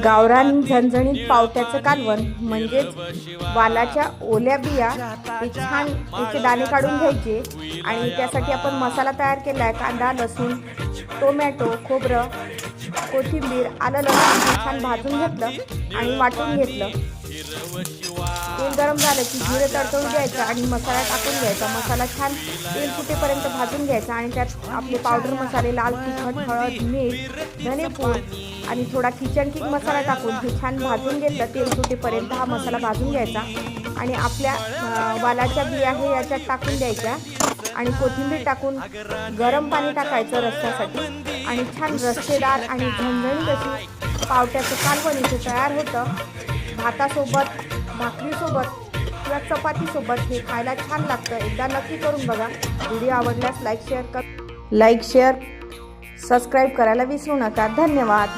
गावरान झणझणीत पावट्याचं कालवण म्हणजेच वालाच्या ओल्या बिया हे छान याचे दाणे काढून घ्यायचे आणि त्यासाठी आपण मसाला तयार केला आहे. कांदा, लसूण, टोमॅटो, खोबरं, कोथिंबीर, आलं, लसूण छान भाजून घेतलं आणि वाटून घेतलं. तेल गरम झालं की जिरे तडतडू द्यायचं आणि मसाला टाकून घ्यायचा. मसाला छान तेल सुटेपर्यंत भाजून घ्यायचा आणि त्यात आपले पावडर मसाले, लाल तिखट, हळद, मीठ, धनेपूड आणि थोडा किचन किंग मसाला टाकून हे छान भाजून घेतलं. तेल सुटेपर्यंत हा मसाला भाजून घ्यायचा आणि आपल्या वालाच्या बिया हे याच्यात टाकून द्यायच्या आणि कोथिंबीर टाकून गरम पाणी टाकायचं रस्स्यासाठी आणि छान रस्सेदार आणि झणझणीत अशी पावट्याचं कालवण इथे तयार होतं. भातासोबत, भाकरीसोबत किंवा चपातीसोबत हे खायला छान लागतं. एकदा नक्की करून बघा. व्हिडिओ आवडल्यास लाईक शेअर सबस्क्राईब करायला विसरू नका. धन्यवाद.